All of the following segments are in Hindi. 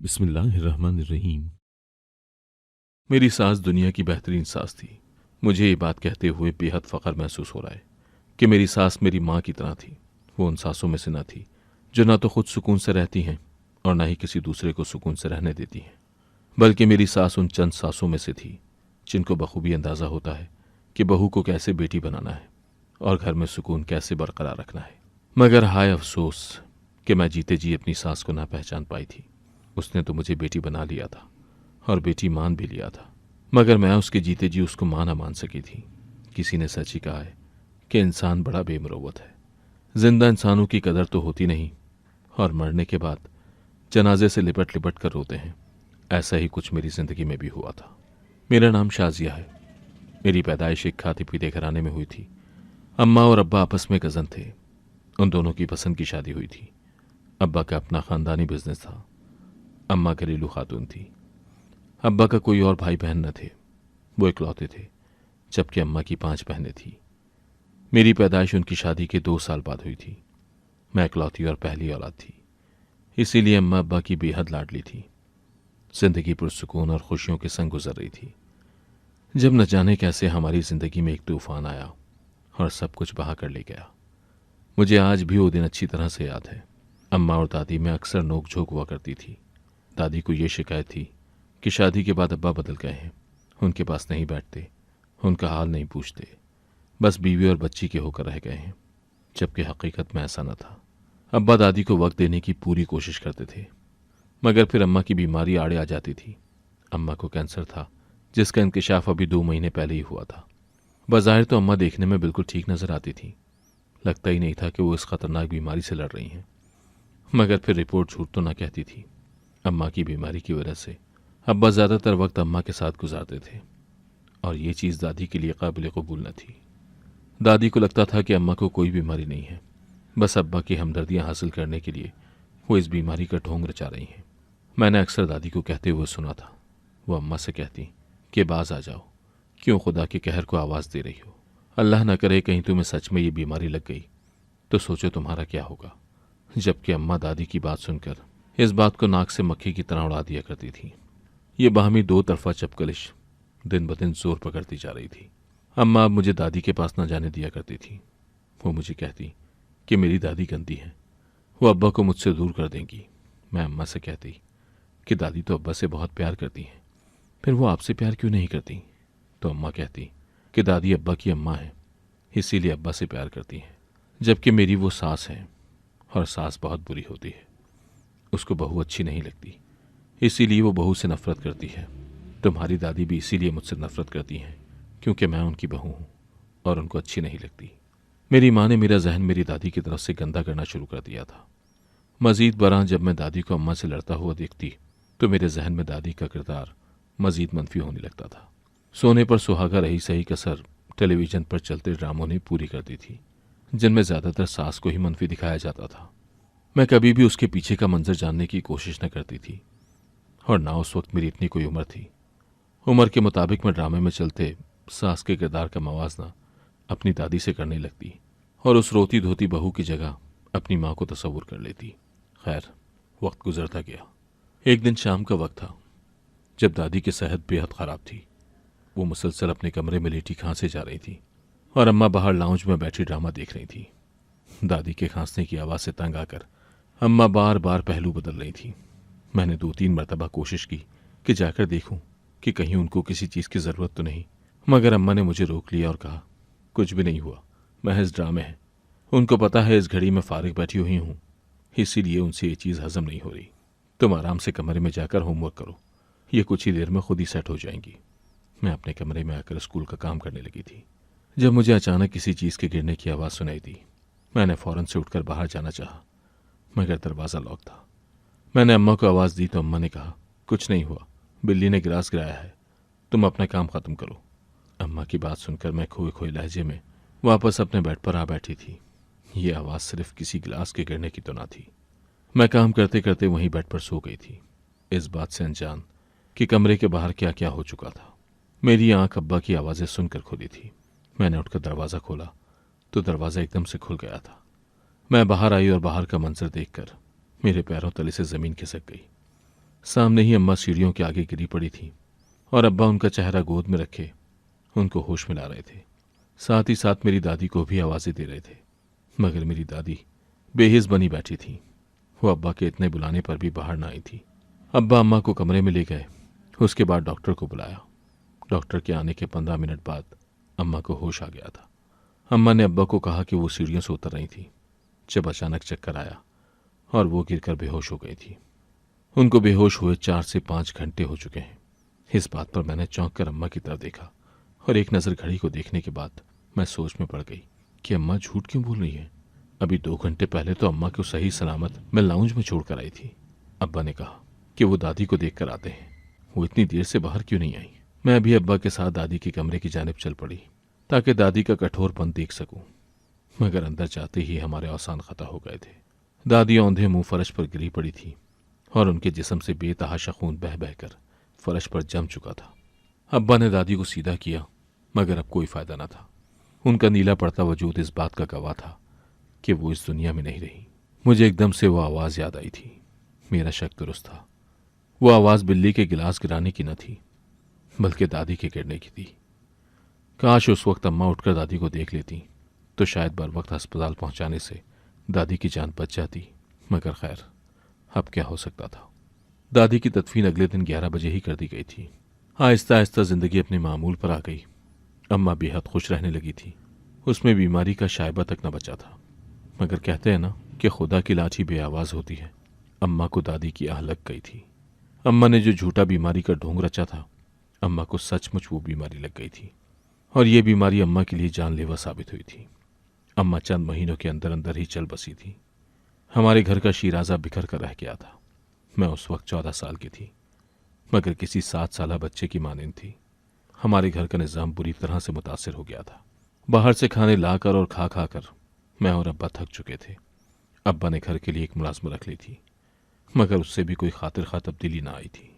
बिस्मिल्लाहिर्रहमानिर्रहीम। मेरी सास दुनिया की बेहतरीन सास थी। मुझे ये बात कहते हुए बेहद फ़ख्र महसूस हो रहा है कि मेरी सास मेरी माँ की तरह थी। वो उन सासों में से न थी जो ना तो खुद सुकून से रहती हैं और ना ही किसी दूसरे को सुकून से रहने देती हैं, बल्कि मेरी सास उन चंद सासों में से थी जिनको बखूबी अंदाज़ा होता है कि बहू को कैसे बेटी बनाना है और घर में सुकून कैसे बरकरार रखना है। मगर हाय अफसोस कि मैं जीते जी अपनी सास को ना पहचान पाई थी। उसने तो मुझे बेटी बना लिया था और बेटी मान भी लिया था, मगर मैं उसके जीते जी उसको मां ना मान सकी थी। किसी ने सच ही कहा है कि इंसान बड़ा बेमुरव्वत है। जिंदा इंसानों की कदर तो होती नहीं और मरने के बाद जनाजे से लिपट लिपट कर रोते हैं। ऐसा ही कुछ मेरी जिंदगी में भी हुआ था। मेरा नाम शाजिया है। मेरी पैदाइश एक खाते पीते घराने में हुई थी। अम्मा और अब्बा आपस में कज़न थे। उन दोनों की पसंद की शादी हुई थी। अब्बा का अपना ख़ानदानी बिजनेस था। अम्मा घरेलू खातून थी। अब्बा का कोई और भाई बहन न थे। वो इकलौते थे, जबकि अम्मा की 5 बहनें थीं। मेरी पैदाइश उनकी शादी के 2 साल बाद हुई थी। मैं इकलौती और पहली औलाद थी, इसीलिए अम्मा अब्बा की बेहद लाडली थी। जिंदगी पुरसुकून और खुशियों के संग गुजर रही थी, जब न जाने कैसे हमारी जिंदगी में एक तूफान आया और सब कुछ बहा कर ले गया। मुझे आज भी वो दिन अच्छी तरह से याद है। अम्मा और दादी में अक्सर नोक झोंक हुआ करती थी। दादी को ये शिकायत थी कि शादी के बाद अब्बा बदल गए हैं, उनके पास नहीं बैठते, उनका हाल नहीं पूछते, बस बीवी और बच्ची के होकर रह गए हैं, जबकि हकीकत में ऐसा न था। अब्बा दादी को वक्त देने की पूरी कोशिश करते थे, मगर फिर अम्मा की बीमारी आड़े आ जाती थी। अम्मा को कैंसर था, जिसका इंकशाफ अभी 2 महीने पहले ही हुआ था। बज़ाहिर तो अम्मा देखने में बिल्कुल ठीक नजर आती थी। लगता ही नहीं था कि वो इस खतरनाक बीमारी से लड़ रही हैं, मगर फिर रिपोर्ट झूठ तो न कहती थी। अम्मा की बीमारी की वजह से अब्बा ज़्यादातर वक्त अम्मा के साथ गुजारते थे और ये चीज़ दादी के लिए काबिल कबूल न थी। दादी को लगता था कि अम्मा को कोई बीमारी नहीं है, बस अब्बा की हमदर्दियाँ हासिल करने के लिए वो इस बीमारी का ढोंग रचा रही हैं। मैंने अक्सर दादी को कहते हुए सुना था। वो अम्मा से कहती कि बाज आ जाओ, क्यों खुदा के कहर को आवाज़ दे रही हो। अल्लाह न करे कहीं तुम्हें सच में ये बीमारी लग गई तो सोचो तुम्हारा क्या होगा। जबकि अम्मा दादी की बात सुनकर इस बात को नाक से मक्खी की तरह उड़ा दिया करती थी। ये बाहमी 2 तरफा चपकलिश दिन ब दिन जोर पकड़ती जा रही थी। अम्मा अब मुझे दादी के पास न जाने दिया करती थी। वो मुझे कहती कि मेरी दादी गंदी है, वो अब्बा को मुझसे दूर कर देंगी। मैं अम्मा से कहती कि दादी तो अब्बा से बहुत प्यार करती हैं, फिर वो आपसे प्यार क्यों नहीं करती। तो अम्मा कहती कि दादी अब्बा की अम्मा है, इसीलिए अब्बा से प्यार करती हैं, जबकि मेरी वो सास है और सास बहुत बुरी होती है। उसको बहू अच्छी नहीं लगती, इसीलिए वो बहू से नफरत करती है। तुम्हारी दादी भी इसीलिए मुझसे नफरत करती हैं क्योंकि मैं उनकी बहू हूँ और उनको अच्छी नहीं लगती। मेरी माँ ने मेरा जहन मेरी दादी की तरफ से गंदा करना शुरू कर दिया था। मजीद बरआं जब मैं दादी को अम्मा से लड़ता हुआ देखती तो मेरे जहन में दादी का किरदार मजीद मनफी होने लगता था। सोने पर सुहागा रही सही कसर टेलीविजन पर चलते ड्रामों ने पूरी कर दी थी, जिनमें ज़्यादातर सास को ही मनफी दिखाया जाता था। मैं कभी भी उसके पीछे का मंजर जानने की कोशिश न करती थी और ना उस वक्त मेरी इतनी कोई उम्र थी। उम्र के मुताबिक मैं ड्रामे में चलते सास के किरदार का मवाजना अपनी दादी से करने लगती और उस रोती धोती बहू की जगह अपनी माँ को तस्वुर कर लेती। खैर, वक्त गुजरता गया। एक दिन शाम का वक्त था, जब दादी की सेहत बेहद ख़राब थी। वो मुसलसल अपने कमरे में लेटी खांसे जा रही थी और अम्मा बाहर लाउंज में बैठी ड्रामा देख रही थी। दादी के खांसने की आवाज़ से तंग आकर अम्मा बार बार पहलू बदल रही थी। मैंने 2-3 मरतबा कोशिश की कि जाकर देखूं कि कहीं उनको किसी चीज़ की ज़रूरत तो नहीं, मगर अम्मा ने मुझे रोक लिया और कहा कुछ भी नहीं हुआ, महज ड्रामे हैं। उनको पता है इस घड़ी में फारिग बैठी हुई हूँ, इसीलिए उनसे ये चीज़ हजम नहीं हो रही। तुम आराम से कमरे में जाकर होमवर्क करो, ये कुछ ही देर में खुद ही सेट हो जाएंगी। मैं अपने कमरे में आकर स्कूल का काम करने लगी थी जब मुझे अचानक किसी चीज़ के गिरने की आवाज़ सुनाई दी। मैंने फ़ौरन से उठकर बाहर जाना चाहा, मगर दरवाज़ा लॉक था। मैंने अम्मा को आवाज़ दी तो अम्मा ने कहा कुछ नहीं हुआ, बिल्ली ने गिलास गिराया है, तुम अपना काम ख़त्म करो। अम्मा की बात सुनकर मैं खोए खोए लहजे में वापस अपने बेड पर आ बैठी थी। ये आवाज़ सिर्फ किसी गिलास के गिरने की तो ना थी। मैं काम करते करते वहीं बेड पर सो गई थी, इस बात से अनजान कि कमरे के बाहर क्या क्या हो चुका था। मेरी आंख अब्बा की आवाज़ें सुनकर खुली थी। मैंने उठकर दरवाज़ा खोला तो दरवाज़ा एकदम से खुल गया था। मैं बाहर आई और बाहर का मंजर देखकर मेरे पैरों तले से ज़मीन खिसक गई। सामने ही अम्मा सीढ़ियों के आगे गिरी पड़ी थी और अब्बा उनका चेहरा गोद में रखे उनको होश में ला रहे थे। साथ ही साथ मेरी दादी को भी आवाज़ें दे रहे थे, मगर मेरी दादी बेहिस बनी बैठी थी। वो अब्बा के इतने बुलाने पर भी बाहर ना आई थी। अब्बा अम्मा को कमरे में ले गए। उसके बाद डॉक्टर को बुलाया। डॉक्टर के आने के 15 मिनट बाद अम्मा को होश आ गया था। अम्मा ने अब्बा को कहा कि वो सीढ़ियों से उतर रही थी जब अचानक चक्कर आया और वो गिरकर बेहोश हो गई थी। उनको बेहोश हुए 4 से 5 घंटे हो चुके हैं। इस बात पर मैंने चौंक कर अम्मा की तरफ देखा और एक नज़र घड़ी को देखने के बाद मैं सोच में पड़ गई कि अम्मा झूठ क्यों बोल रही है। अभी 2 घंटे पहले तो अम्मा को सही सलामत मैं लाउंज में छोड़कर आई थी। अब्बा ने कहा कि वो दादी को देख कर आते हैं, वो इतनी देर से बाहर क्यों नहीं आई। मैं अभी अब्बा के साथ दादी के कमरे की जानिब चल पड़ी ताकि दादी का कठोरपन देख सकूं, मगर अंदर जाते ही हमारे औसान खता हो गए थे। दादी औंधे मुंह फर्श पर गिरी पड़ी थी और उनके जिस्म से बेतहाशा खून बह बहकर फर्श पर जम चुका था। अब्बा ने दादी को सीधा किया, मगर अब कोई फायदा न था। उनका नीला पड़ता वजूद इस बात का गवाह था कि वो इस दुनिया में नहीं रही। मुझे एकदम से वो आवाज़ याद आई थी। मेरा शक दुरुस्त था। वो आवाज़ बिल्ली के गिलास गिराने की न थी, बल्कि दादी के गिरने की थी। काश उस वक्त अम्मा उठकर दादी को देख लेती तो शायद बर वक्त अस्पताल पहुंचाने से दादी की जान बच जाती, मगर खैर अब क्या हो सकता था। दादी की तदफीन अगले दिन 11 बजे ही कर दी गई थी। आहिस्ता आहिस्ता जिंदगी अपने मामूल पर आ गई। अम्मा बेहद खुश रहने लगी थी। उसमें बीमारी का शायबा तक न बचा था, मगर कहते हैं ना कि खुदा की लाठी बेआवाज़ होती है। अम्मा को दादी की आह लग गई थी। अम्मा ने जो झूठा बीमारी का ढोंग रचा था, अम्मा को सचमुच वो बीमारी लग गई थी और ये बीमारी अम्मा के लिए जानलेवा साबित हुई थी। अम्मा चंद महीनों के अंदर अंदर ही चल बसी थी। हमारे घर का शीराजा बिखर कर रह गया था। मैं उस वक्त 14 साल की थी, मगर किसी 7 साल बच्चे की मानिंद थी। हमारे घर का निज़ाम बुरी तरह से मुतासिर हो गया था। बाहर से खाने लाकर और खा खा कर मैं और अब्बा थक चुके थे। अब्बा ने घर के लिए एक मुलाजमा रख ली थी, मगर उससे भी कोई खातिर खा तब्दीली ना आई थी।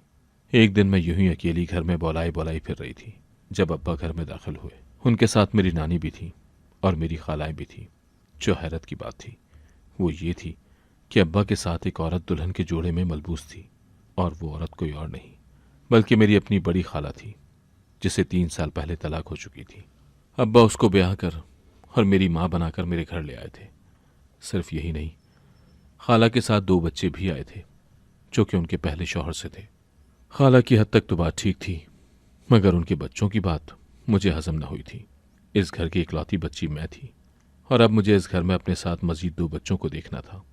एक दिन मैं यूं ही अकेली घर में बौलाई बौलाई फिर रही थी जब अब्बा घर में दाखिल हुए। उनके साथ मेरी नानी भी थी और मेरी खालाएं भी थी। जो हैरत की बात थी वो ये थी कि अब्बा के साथ एक औरत दुल्हन के जोड़े में मलबूस थी, और वो औरत कोई और नहीं बल्कि मेरी अपनी बड़ी खाला थी, जिसे 3 साल पहले तलाक हो चुकी थी। अब्बा उसको ब्याह कर और मेरी माँ बनाकर मेरे घर ले आए थे। सिर्फ यही नहीं, खाला के साथ 2 बच्चे भी आए थे जो कि उनके पहले शौहर से थे। खाला की हद तक तो बात ठीक थी, मगर उनके बच्चों की बात मुझे हजम न हुई थी। इस घर की इकलौती बच्ची मैं थी और अब मुझे इस घर में अपने साथ मजीद 2 बच्चों को देखना था,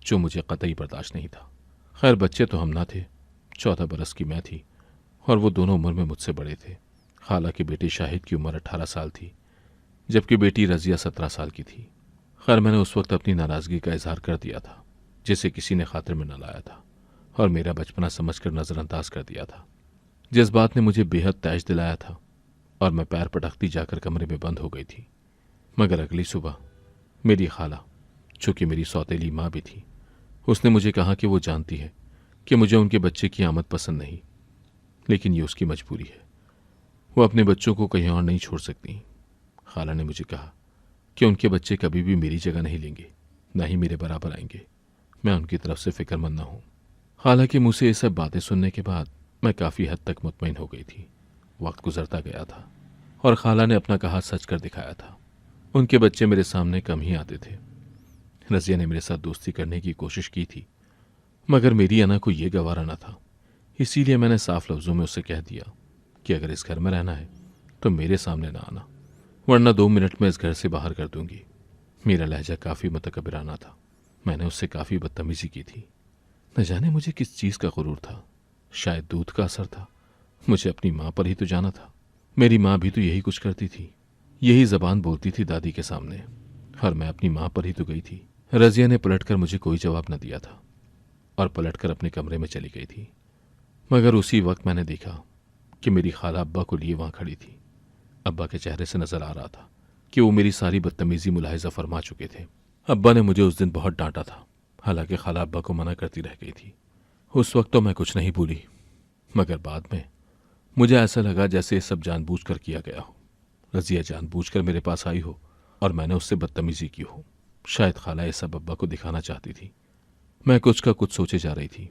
जो मुझे कतई बर्दाश्त नहीं था। खैर बच्चे तो हम ना थे। 14 बरस की मैं थी और वो दोनों उम्र में मुझसे बड़े थे। खाला के बेटे शाहिद की उम्र 18 साल थी, जबकि बेटी रजिया 17 साल की थी। खैर मैंने उस वक्त अपनी नाराज़गी का इजहार कर दिया था, जिसे किसी ने खातिर में न लाया था और मेरा बचपना समझकर नज़रअंदाज कर दिया था। जिस बात ने मुझे बेहद तैश दिलाया था, और मैं पैर पटकती जाकर कमरे में बंद हो गई थी। मगर अगली सुबह मेरी खाला, जो कि मेरी सौतेली माँ भी थी, उसने मुझे कहा कि वो जानती है कि मुझे उनके बच्चे की आमद पसंद नहीं, लेकिन ये उसकी मजबूरी है। वो अपने बच्चों को कहीं और नहीं छोड़ सकती। खाला ने मुझे कहा कि उनके बच्चे कभी भी मेरी जगह नहीं लेंगे, न ही मेरे बराबर आएंगे। मैं उनकी तरफ से फिक्रमंद न हूँ। खाला के मुँह से ये सब बातें सुनने के बाद मैं काफ़ी हद तक मुतमईन हो गई थी। वक्त गुजरता गया था और खाला ने अपना कहा सच कर दिखाया था। उनके बच्चे मेरे सामने कम ही आते थे। रजिया ने मेरे साथ दोस्ती करने की कोशिश की थी, मगर मेरी अना को यह गवारा न था। इसीलिए मैंने साफ लफ्ज़ों में उससे कह दिया कि अगर इस घर में रहना है तो मेरे सामने ना आना, वरना 2 मिनट में इस घर से बाहर कर दूंगी। मेरा लहजा काफ़ी मुतकब्बिराना था। मैंने उससे काफ़ी बदतमीजी की थी। न जाने मुझे किस चीज़ का गुरूर था। शायद दूध का असर था। मुझे अपनी माँ पर ही तो जाना था। मेरी माँ भी तो यही कुछ करती थी, यही जबान बोलती थी दादी के सामने, और मैं अपनी माँ पर ही तो गई थी। रजिया ने पलटकर मुझे कोई जवाब न दिया था और पलटकर अपने कमरे में चली गई थी। मगर उसी वक्त मैंने देखा कि मेरी खाला अब्बा को लिए वहाँ खड़ी थी। अब्बा के चेहरे से नजर आ रहा था कि वो मेरी सारी बदतमीजी मुलाहिजा फरमा चुके थे। अब्बा ने मुझे उस दिन बहुत डांटा था, हालांकि खाला अब्बा को मना करती रह गई थी। उस वक्त तो मैं कुछ नहीं भूली, मगर बाद में मुझे ऐसा लगा जैसे ये सब जानबूझकर किया गया हो। रजिया जानबूझकर मेरे पास आई हो और मैंने उससे बदतमीजी की हो। शायद खाला ये सब अब्बा को दिखाना चाहती थी। मैं कुछ का कुछ सोचे जा रही थी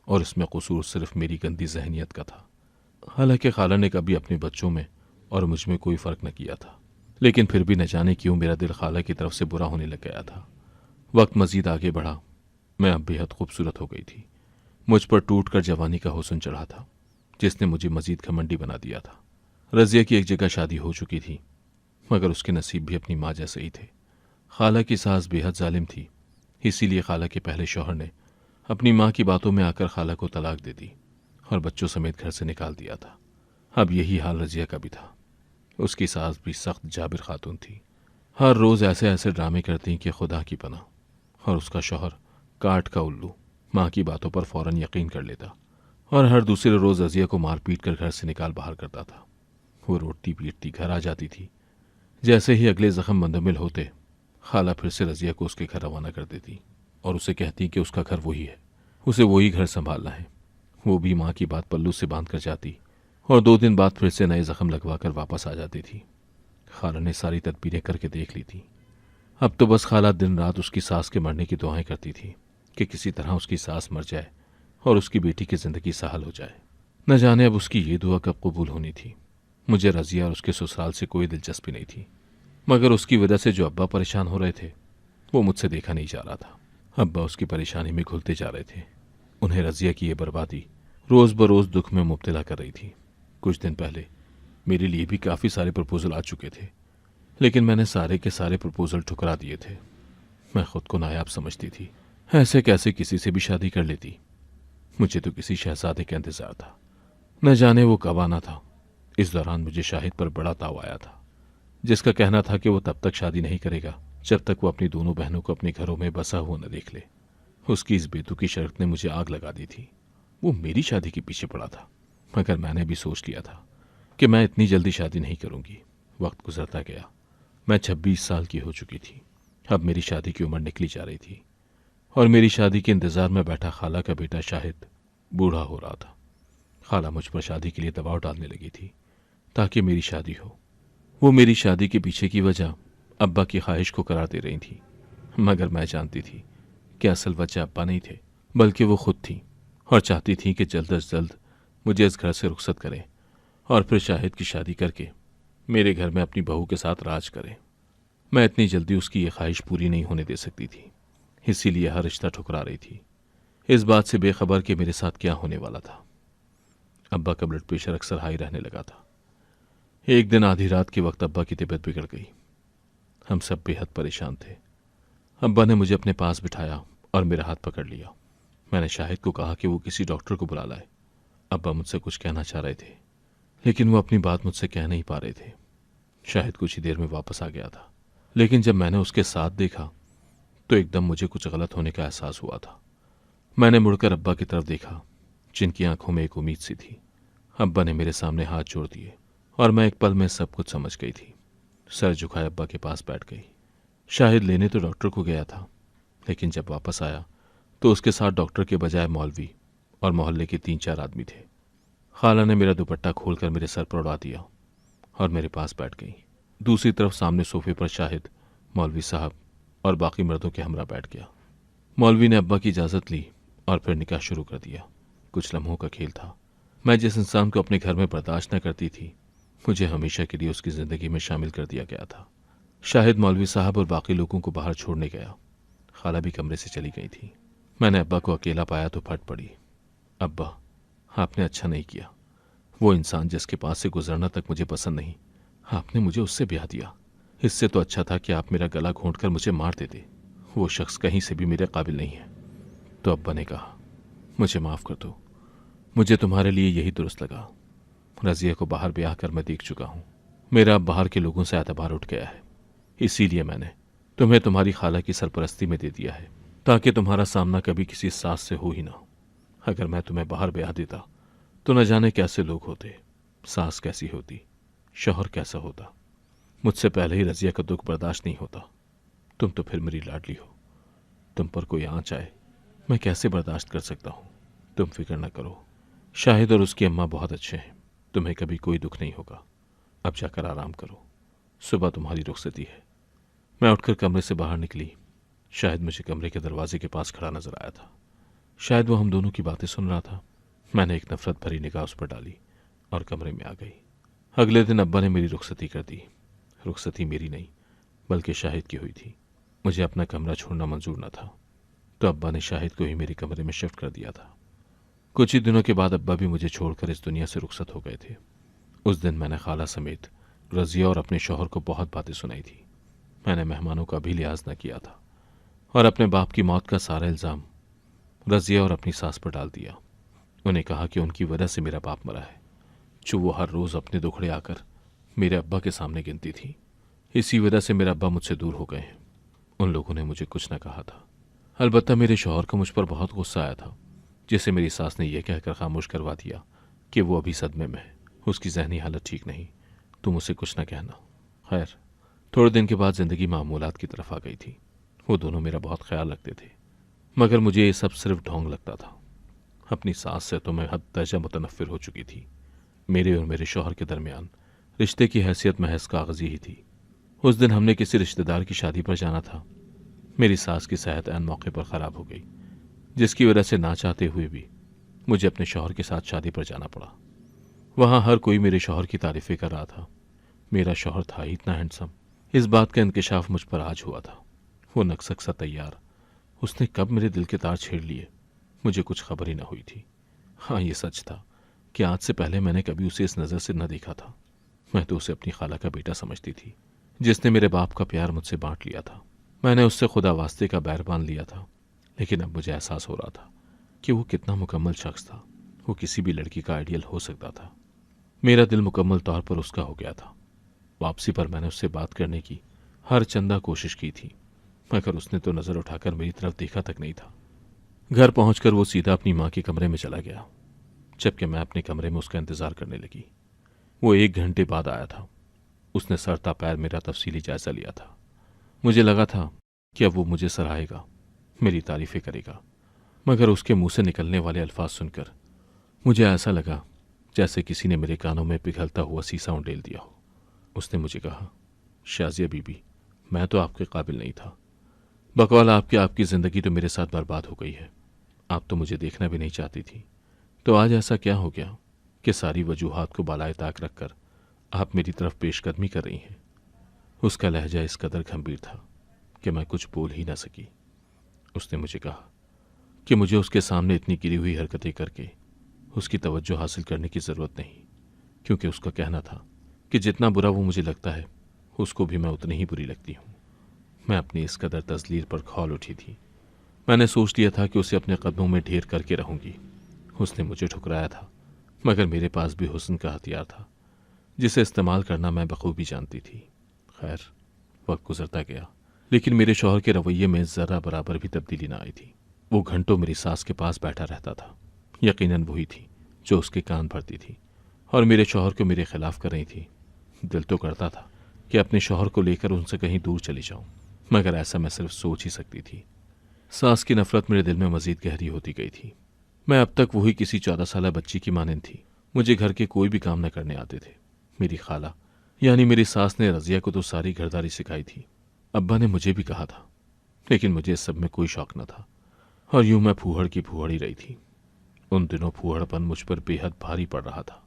और इसमें कसूर सिर्फ मेरी गंदी जहनीत का था। हालांकि खाला ने कभी अपने बच्चों में और मुझ में कोई फ़र्क न किया था, लेकिन फिर भी न जाने क्यों मेरा दिल खाला की तरफ से बुरा होने लग गया था। वक्त मजीद आगे बढ़ा। मैं अब बेहद खूबसूरत हो गई थी। मुझ पर टूट कर जवानी का हुस्न चढ़ा था, जिसने मुझे मजीद घमंडी बना दिया था। रज़िया की एक जगह शादी हो चुकी थी, मगर उसके नसीब भी अपनी माँ जैसे ही थे। खाला की सास बेहद जालिम थी, इसीलिए खाला के पहले शौहर ने अपनी माँ की बातों में आकर खाला को तलाक दे दी और बच्चों समेत घर से निकाल दिया था। अब यही हाल रज़िया का भी था। उसकी सास भी सख्त जाबिर खातून थी। हर रोज़ ऐसे ऐसे ड्रामे करती कि खुदा की पनाह। और उसका शौहर काट का उल्लू माँ की बातों पर फौरन यकीन कर लेता और हर दूसरे रोज़ रज़िया को मार पीट कर घर से निकाल बाहर करता था। वो रोटती पीटती घर आ जाती थी। जैसे ही अगले जख्म मुंदमिल होते, खाला फिर से रज़िया को उसके घर रवाना कर देती और उसे कहती कि उसका घर वही है, उसे वही घर संभालना है। वो भी माँ की बात पल्लू से बांध कर जाती और 2 दिन बाद फिर से नए जख्म लगवा कर वापस आ जाती थी। खाला ने सारी तदबीरें करके देख ली थी। अब तो बस खाला दिन रात उसकी सास के मरने की दुआएं करती थी कि किसी तरह उसकी सास मर जाए और उसकी बेटी की जिंदगी सहल हो जाए। न जाने अब उसकी ये दुआ कब कबूल होनी थी। मुझे रज़िया और उसके ससुराल से कोई दिलचस्पी नहीं थी, मगर उसकी वजह से जो अब्बा परेशान हो रहे थे वो मुझसे देखा नहीं जा रहा था। अब्बा उसकी परेशानी में घुलते जा रहे थे। उन्हें रज़िया की ये बर्बादी रोज़ बरोज़ दुख में मुब्तला कर रही थी। कुछ दिन पहले मेरे लिए भी काफ़ी सारे प्रपोजल आ चुके थे, लेकिन मैंने सारे के सारे प्रपोजल ठुकरा दिए थे। मैं खुद को नायाब समझती थी। ऐसे कैसे किसी से भी शादी कर लेती। मुझे तो किसी शहजादे का इंतजार था। न जाने वो कब आना था। इस दौरान मुझे शाहिद पर बड़ा ताव आया था, जिसका कहना था कि वो तब तक शादी नहीं करेगा जब तक वो अपनी दोनों बहनों को अपने घरों में बसा हुआ न देख ले। उसकी इस बेतुकी शर्त ने मुझे आग लगा दी थी। वो मेरी शादी के पीछे पड़ा था, मगर मैंने भी सोच लिया था कि मैं इतनी जल्दी शादी नहीं करूंगी। वक्त गुजरता गया। मैं 26 साल की हो चुकी थी। अब मेरी शादी की उम्र निकली जा रही थी और मेरी शादी के इंतजार में बैठा खाला का बेटा शाहिद बूढ़ा हो रहा था। खाला मुझ पर शादी के लिए दबाव डालने लगी थी ताकि मेरी शादी हो। वो मेरी शादी के पीछे की वजह अब्बा की ख्वाहिश को करार दे रही थी, मगर मैं जानती थी कि असल वजह अब्बा नहीं थे, बल्कि वो खुद थी और चाहती थी कि जल्द अज जल्द मुझे इस घर से रुखसत करें और फिर शाहिद की शादी करके मेरे घर में अपनी बहू के साथ राज करें। मैं इतनी जल्दी उसकी ये ख्वाहिश पूरी नहीं होने दे सकती थी, इसीलिए हर रिश्ता ठुकरा रही थी, इस बात से बेखबर कि मेरे साथ क्या होने वाला था। अब्बा का ब्लड प्रेशर अक्सर हाई रहने लगा था। एक दिन आधी रात के वक्त अब्बा की तबीयत बिगड़ गई। हम सब बेहद परेशान थे। अब्बा ने मुझे अपने पास बिठाया और मेरा हाथ पकड़ लिया। मैंने शाहिद को कहा कि वो किसी डॉक्टर को बुला लाए। अब्बा मुझसे कुछ कहना चाह रहे थे, लेकिन वो अपनी बात मुझसे कह नहीं पा रहे थे। शाहिद कुछ ही देर में वापस आ गया था, लेकिन जब मैंने उसके साथ देखा तो एकदम मुझे कुछ गलत होने का एहसास हुआ था। मैंने मुड़कर अब्बा की तरफ देखा, जिनकी आंखों में एक उम्मीद सी थी। अब्बा ने मेरे सामने हाथ जोड़ दिए और मैं एक पल में सब कुछ समझ गई थी। सर झुकाए अब्बा के पास बैठ गई। शाहिद लेने तो डॉक्टर को गया था, लेकिन जब वापस आया तो उसके साथ डॉक्टर के बजाय मौलवी और मोहल्ले के 3-4 आदमी थे। खाला ने मेरा दुपट्टा खोलकर मेरे सर पर उड़ा दिया और मेरे पास बैठ गई। दूसरी तरफ सामने सोफे पर शाहिद, मौलवी साहब और बाकी मर्दों के हमरा बैठ गया। मौलवी ने अब्बा की इजाज़त ली और फिर निकाह शुरू कर दिया। कुछ लम्हों का खेल था। मैं जिस इंसान को अपने घर में बर्दाश्त न करती थी, मुझे हमेशा के लिए उसकी ज़िंदगी में शामिल कर दिया गया था। शाहिद, मौलवी साहब और बाकी लोगों को बाहर छोड़ने गया। खाला भी कमरे से चली गई थी। मैंने अब्बा को अकेला पाया तो फट पड़ी। अब्बा, आपने अच्छा नहीं किया। वो इंसान जिसके पास से गुजरना तक मुझे पसंद नहीं, आपने मुझे उससे ब्याह दिया। इससे तो अच्छा था कि आप मेरा गला घोंट कर मुझे मार देते। वो शख्स कहीं से भी मेरे काबिल नहीं है। तो अब्बा ने कहा, मुझे माफ़ कर दो, मुझे तुम्हारे लिए यही दुरुस्त लगा। रज़िया को बाहर ब्याह कर मैं देख चुका हूँ। मेरा अब बाहर के लोगों से एतबार उठ गया है, इसीलिए मैंने तुम्हें तुम्हारी खाला की सरपरस्ती में दे दिया है, ताकि तुम्हारा सामना कभी किसी सास से हो ही ना। अगर मैं तुम्हें बाहर ब्याह देता तो न जाने कैसे लोग होते, सास कैसी होती, शौहर कैसा होता। मुझसे पहले ही रज़िया का दुख बर्दाश्त नहीं होता। तुम तो फिर मेरी लाडली हो। तुम पर कोई आँच आए मैं कैसे बर्दाश्त कर सकता हूँ। तुम फिक्र न करो, शाहिद और उसकी अम्मा बहुत अच्छे हैं। तुम्हें कभी कोई दुख नहीं होगा। अब जाकर आराम करो, सुबह तुम्हारी रुखसती है। मैं उठकर कमरे से बाहर निकली। शाहिद मुझे कमरे के दरवाजे के पास खड़ा नजर आया था। शायद वो हम दोनों की बातें सुन रहा था। मैंने एक नफरत भरी निगाह उस पर डाली और कमरे में आ गई। अगले दिन अब्बा ने मेरी रुखसती कर दी। रुखसती मेरी नहीं बल्कि शाहिद की हुई थी। मुझे अपना कमरा छोड़ना मंजूर न था, तो अब्बा ने शाहिद को ही मेरे कमरे में शिफ्ट कर दिया था। कुछ ही दिनों के बाद अब्बा भी मुझे छोड़कर इस दुनिया से रुखसत हो गए थे। उस दिन मैंने खाला समेत रजिया और अपने शौहर को बहुत बातें सुनाई थी। मैंने मेहमानों का भी लिहाज न किया था और अपने बाप की मौत का सारा इल्ज़ाम रजिया और अपनी सास पर डाल दिया। उन्हें कहा कि उनकी वजह से मेरा बाप मरा है, जो वो हर रोज़ अपने दुखड़े आकर मेरे अब्बा के सामने गिनती थी। इसी वजह से मेरे अब्बा मुझसे दूर हो गए हैं। उन लोगों ने मुझे कुछ न कहा था। अलबत्ता मेरे शौहर को मुझ पर बहुत गुस्सा आया था, जिसे मेरी सास ने यह कहकर खामोश करवा दिया कि वो अभी सदमे में है, उसकी जहनी हालत ठीक नहीं, तुम उसे कुछ न कहना। खैर, थोड़े दिन के बाद जिंदगी मामूलात की तरफ आ गई थी। वो दोनों मेरा बहुत ख्याल रखते थे, मगर मुझे ये सब सिर्फ ढोंग लगता था। अपनी सास से तो मैं हद दर्जा मुतनफ़िर हो चुकी थी। मेरे और मेरे शौहर के दरमियान रिश्ते की हैसियत महज कागजी ही थी। उस दिन हमने किसी रिश्तेदार की शादी पर जाना था। मेरी सास की सेहत ऐन मौके पर ख़राब हो गई, जिसकी वजह से ना चाहते हुए भी मुझे अपने शौहर के साथ शादी पर जाना पड़ा। वहाँ हर कोई मेरे शौहर की तारीफ़ें कर रहा था। मेरा शौहर था ही इतना हैंडसम, इस बात का इंकशाफ मुझ पर आज हुआ था। वो नक्सक सा तैयार, उसने कब मेरे दिल के तार छेड़ लिए मुझे कुछ खबर ही न हुई थी। हाँ, ये सच था कि आज से पहले मैंने कभी उसे इस नज़र से न देखा था। मैं तो उसे अपनी खाला का बेटा समझती थी, जिसने मेरे बाप का प्यार मुझसे बांट लिया था। मैंने उससे खुदा वास्ते का बैर बांध लिया था, लेकिन अब मुझे एहसास हो रहा था कि वो कितना मुकम्मल शख्स था। वो किसी भी लड़की का आइडियल हो सकता था। मेरा दिल मुकम्मल तौर पर उसका हो गया था। वापसी पर मैंने उससे बात करने की हर चंदा कोशिश की थी, मगर उसने तो नज़र उठाकर मेरी तरफ देखा तक नहीं था। घर पहुंचकर वो सीधा अपनी माँ के कमरे में चला गया, जबकि मैं अपने कमरे में उसका इंतज़ार करने लगी। वो 1 घंटे बाद आया था। उसने सरता पैर मेरा तफसीली जायज़ा लिया था। मुझे लगा था कि अब वो मुझे सराहेगा, मेरी तारीफ़ें करेगा, मगर उसके मुंह से निकलने वाले अल्फाज सुनकर मुझे ऐसा लगा जैसे किसी ने मेरे कानों में पिघलता हुआ सीसा उंडेल दिया हो। उसने मुझे कहा, शाजिया बीबी, मैं तो आपके काबिल नहीं था। बकौल आपकी ज़िंदगी तो मेरे साथ बर्बाद हो गई है। आप तो मुझे देखना भी नहीं चाहती थी, तो आज ऐसा क्या हो गया कि सारी वजूहात को बालाए ताक रखकर आप मेरी तरफ पेशकदमी कर रही हैं। उसका लहजा इस कदर गंभीर था कि मैं कुछ बोल ही ना सकी। उसने मुझे कहा कि मुझे उसके सामने इतनी गिरी हुई हरकतें करके उसकी तवज्जो हासिल करने की ज़रूरत नहीं, क्योंकि उसका कहना था कि जितना बुरा वो मुझे लगता है उसको भी मैं उतनी ही बुरी लगती हूँ। मैं अपनी इस कदर तज़लील पर खौल उठी थी। मैंने सोच लिया था कि उसे अपने कदमों में ढेर करके रहूंगी। उसने मुझे ठुकराया था, मगर मेरे पास भी हुस्न का हथियार था, जिसे इस्तेमाल करना मैं बखूबी जानती थी। खैर, वक्त गुजरता गया, लेकिन मेरे शौहर के रवैये में ज़रा बराबर भी तब्दीली ना आई थी। वो घंटों मेरी सास के पास बैठा रहता था। यकीनन वही थी जो उसके कान भरती थी और मेरे शौहर को मेरे खिलाफ कर रही थी। दिल तो करता था कि अपने शौहर को लेकर उनसे कहीं दूर चली जाऊं, मगर ऐसा मैं सिर्फ सोच ही सकती थी। सास की नफरत मेरे दिल में मजीद गहरी होती गई थी। मैं अब तक वही किसी 14 साल बच्ची की मानंद थी। मुझे घर के कोई भी काम न करने आते थे। मेरी खाला यानी मेरी सास ने रजिया को तो सारी घरदारी सिखाई थी। अब्बा ने मुझे भी कहा था, लेकिन मुझे इस सब में कोई शौक न था और यूं मैं फूहड़ की फूहड़ ही रही थी। उन दिनों फूहड़पन मुझ पर बेहद भारी पड़ रहा था।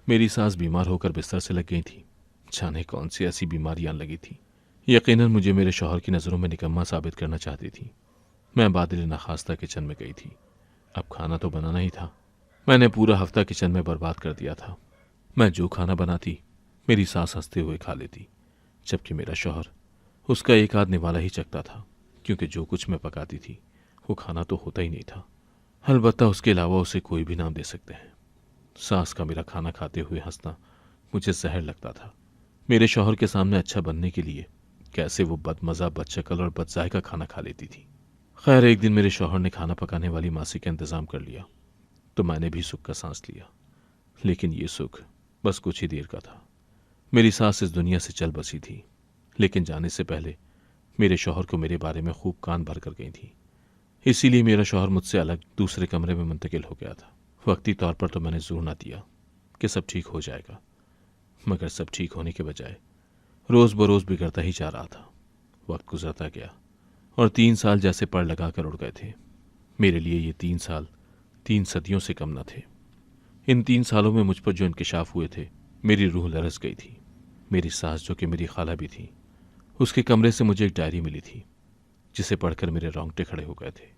मेरी सास बीमार होकर बिस्तर से लग गई थी। जाने कौन सी ऐसी बीमारियां लगी थी। यकीनन मुझे मेरे शौहर की नज़रों में निकम्मा साबित करना चाहती थी। मैं बादिल नाखास्ता किचन में गई थी। अब खाना तो बनाना ही था। मैंने पूरा हफ्ता किचन में बर्बाद कर दिया था। मैं जो खाना बनाती मेरी सास हंसते हुए खा लेती, जबकि मेरा शौहर उसका एक आध निवाला ही चखता था, क्योंकि जो कुछ मैं पकाती थी वो खाना तो होता ही नहीं था। अलबत्ता उसके अलावा उसे कोई भी नाम दे सकते हैं। सास का मेरा खाना खाते हुए हंसना मुझे जहर लगता था। मेरे शौहर के सामने अच्छा बनने के लिए कैसे वो बदमज़ा, बदशक्ल और बदजायका खाना खा लेती थी। खैर, एक दिन मेरे शौहर ने खाना पकाने वाली मासी का इंतज़ाम कर लिया, तो मैंने भी सुख का सांस लिया। लेकिन ये सुख बस कुछ ही देर का था। मेरी सास इस दुनिया से चल बसी थी, लेकिन जाने से पहले मेरे शौहर को मेरे बारे में खूब कान भर कर गई थी। इसीलिए मेरा शौहर मुझसे अलग दूसरे कमरे में मुंतकिल हो गया था। वक्ती तौर पर तो मैंने जोर ना दिया कि सब ठीक हो जाएगा, मगर सब ठीक होने के बजाय रोज़ बरोज़ बिगड़ता ही जा रहा था। वक्त गुजरता गया और 3 साल जैसे पड़ लगा कर उड़ गए थे। मेरे लिए ये 3 साल 3 सदियों से कम न थे। इन 3 सालों में मुझ पर जो इंकिशाफ हुए थे, मेरी रूह लरस गई थी। मेरी सास, जो कि मेरी खाला भी थी, उसके कमरे से मुझे एक डायरी मिली थी, जिसे पढ़कर मेरे रोंगटे खड़े हो गए थे।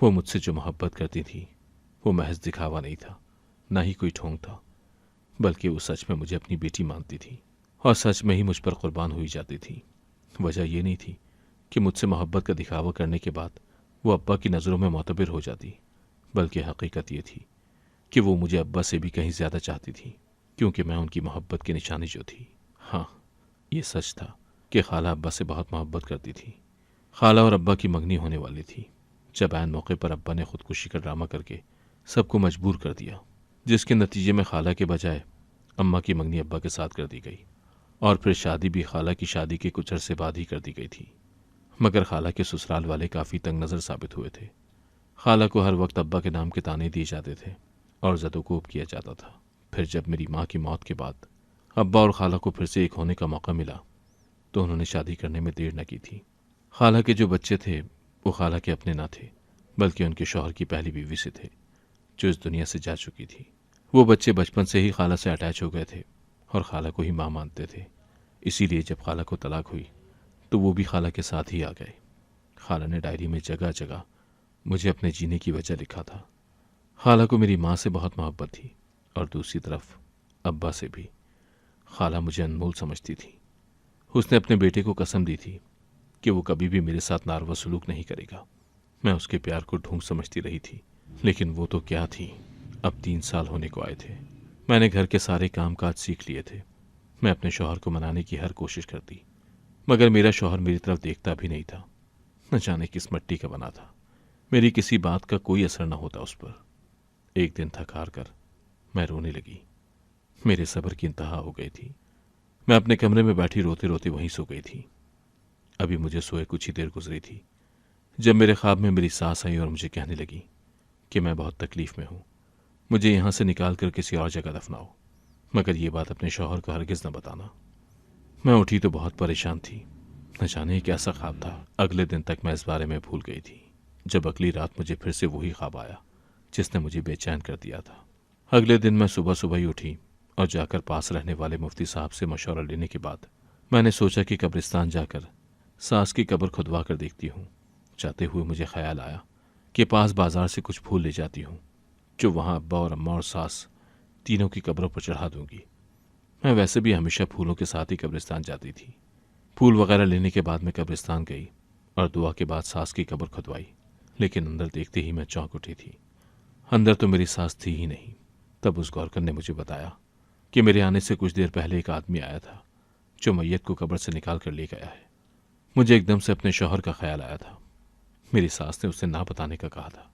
वो मुझसे जो मोहब्बत करती थी, वो महज दिखावा नहीं था, ना ही कोई ढोंग था, बल्कि वो सच में मुझे अपनी बेटी मानती थी और सच में ही मुझ पर कुर्बान हुई जाती थी। वजह ये नहीं थी कि मुझसे मोहब्बत का दिखावा करने के बाद वो अब्बा की नज़रों में मोतबर हो जाती, बल्कि हकीकत ये थी कि वो मुझे अब्बा से भी कहीं ज़्यादा चाहती थी, क्योंकि मैं उनकी मोहब्बत की निशानी जो थी। हाँ, ये सच था कि खाला अब्बा से बहुत मोहब्बत करती थी। खाला और अब्बा की मंगनी होने वाली थी, जब ऐन मौके पर अब्बा ने खुदकुशी का ड्रामा करके सबको मजबूर कर दिया, जिसके नतीजे में खाला के बजाय अम्मा की मंगनी अब्बा के साथ कर दी गई और फिर शादी भी खाला की शादी के कुछ अरसे बाद ही कर दी गई थी। मगर खाला के ससुराल वाले काफ़ी तंग नज़र साबित हुए थे। खाला को हर वक्त अब्बा के नाम के ताने दिए जाते थे और ज़दोकोब किया जाता था। फिर जब मेरी माँ की मौत के बाद अब्बा और खाला को फिर से एक होने का मौका मिला, तो उन्होंने शादी करने में देर न की थी। खाला के जो बच्चे थे, वो खाला के अपने न थे, बल्कि उनके शौहर की पहली बीवी से थे, जो इस दुनिया से जा चुकी थी। वो बच्चे बचपन से ही खाला से अटैच हो गए थे और खाला को ही माँ मानते थे। इसीलिए जब खाला को तलाक हुई, तो वो भी खाला के साथ ही आ गए। खाला ने डायरी में जगह जगह मुझे अपने जीने की वजह लिखा था। खाला को मेरी माँ से बहुत मोहब्बत थी और दूसरी तरफ अब्बा से भी। खाला मुझे अनमोल समझती थी। उसने अपने बेटे को कसम दी थी कि वो कभी भी मेरे साथ नारवा सलूक नहीं करेगा। मैं उसके प्यार को ढूंढ समझती रही थी, लेकिन वो तो क्या थी। अब 3 साल होने को आए थे। मैंने घर के सारे काम काज सीख लिए थे। मैं अपने शौहर को मनाने की हर कोशिश करती, मगर मेरा शौहर मेरी तरफ देखता भी नहीं था। न जाने किस मिट्टी का बना था, मेरी किसी बात का कोई असर न होता उस पर। एक दिन थक हार कर मैं रोने लगी। मेरे सब्र की इंतहा हो गई थी। मैं अपने कमरे में बैठी रोते रोते वहीं सो गई थी। अभी मुझे सोए कुछ ही देर गुजरी थी, जब मेरे ख्वाब में मेरी सास आई और मुझे कहने लगी कि मैं बहुत तकलीफ में हूं, मुझे यहां से निकाल कर किसी और जगह दफनाओ, मगर ये बात अपने शौहर को हरगिज न बताना। मैं उठी तो बहुत परेशान थी। न जाने कैसा ख्वाब था। अगले दिन तक मैं इस बारे में भूल गई थी, जब अगली रात मुझे फिर से वही ख्वाब आया जिसने मुझे बेचैन कर दिया था। अगले दिन मैं सुबह सुबह ही उठी और जाकर पास रहने वाले मुफ्ती साहब से मशवरा लेने के बाद मैंने सोचा कि कब्रिस्तान जाकर सास की कब्र खुदवा कर देखती हूँ। जाते हुए मुझे ख्याल आया कि पास बाजार से कुछ फूल ले जाती हूँ, जो वहाँ अब्बा और अम्मा और सास तीनों की कब्रों पर चढ़ा दूंगी। मैं वैसे भी हमेशा फूलों के साथ ही कब्रिस्तान जाती थी। फूल वगैरह लेने के बाद मैं कब्रिस्तान गई और दुआ के बाद सास की कब्र खुदवाई, लेकिन अंदर देखते ही मैं चौंक उठी थी। अंदर तो मेरी सास थी ही नहीं। तब उस गौरकर ने मुझे बताया कि मेरे आने से कुछ देर पहले एक आदमी आया था, जो मैयत को कब्र से निकाल कर ले गया है। मुझे एकदम से अपने शौहर का ख्याल आया था। मेरी सास ने उससे ना बताने का कहा था,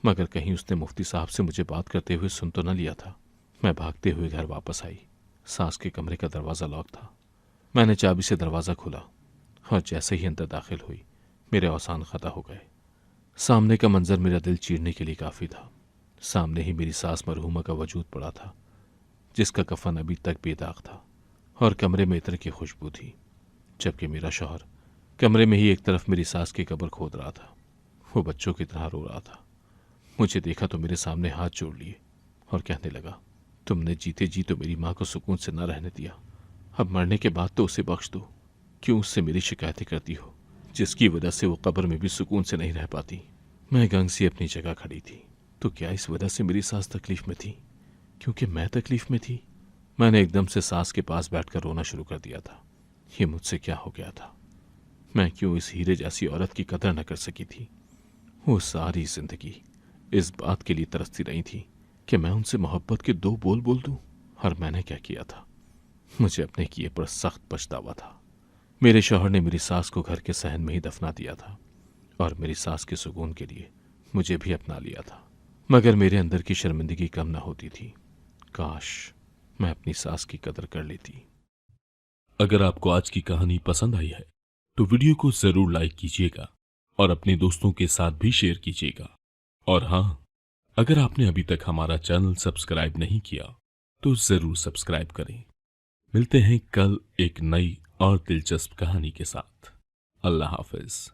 मगर कहीं उसने मुफ्ती साहब से मुझे बात करते हुए सुन तो न लिया था। मैं भागते हुए घर वापस आई। सास के कमरे का दरवाज़ा लॉक था। मैंने चाबी से दरवाज़ा खोला और जैसे ही अंदर दाखिल हुई, मेरे औसान खता हो गए। सामने का मंजर मेरा दिल चीरने के लिए काफ़ी था। सामने ही मेरी सास मरहूमा का वजूद पड़ा था, जिसका कफन अभी तक बेदाग था और कमरे में इत्र की खुशबू थी, जबकि मेरा शौहर कमरे में ही एक तरफ मेरी सास की कब्र खोद रहा था। वो बच्चों की तरह रो रहा था। मुझे देखा तो मेरे सामने हाथ जोड़ लिए और कहने लगा, तुमने जीते जी तो मेरी माँ को सुकून से न रहने दिया, अब मरने के बाद तो उसे बख्श दो। क्यों उससे मेरी शिकायतें करती हो, जिसकी वजह से वो कब्र में भी सुकून से नहीं रह पाती। मैं गंग सी अपनी जगह खड़ी थी। तो क्या इस वजह से मेरी सास तकलीफ में थी, क्योंकि मैं तकलीफ में थी? मैंने एकदम से सास के पास बैठकर रोना शुरू कर दिया था। ये मुझसे क्या हो गया था? मैं क्यों इस हीरे जैसी औरत की कदर न कर सकी थी? वो सारी जिंदगी इस बात के लिए तरसती रही थी कि मैं उनसे मोहब्बत के 2 बोल बोल दूं। और मैंने क्या किया था? मुझे अपने किए पर सख्त पछतावा था। मेरे शौहर ने मेरी सास को घर के सहन में ही दफना दिया था और मेरी सास के सुकून के लिए मुझे भी अपना लिया था। मगर मेरे अंदर की शर्मिंदगी कम न होती थी। काश मैं अपनी सास की कदर कर लेती। अगर आपको आज की कहानी पसंद आई है तो वीडियो को जरूर लाइक कीजिएगा और अपने दोस्तों के साथ भी शेयर कीजिएगा। और हाँ, अगर आपने अभी तक हमारा चैनल सब्सक्राइब नहीं किया तो जरूर सब्सक्राइब करें। मिलते हैं कल एक नई और दिलचस्प कहानी के साथ। अल्लाह हाफिज।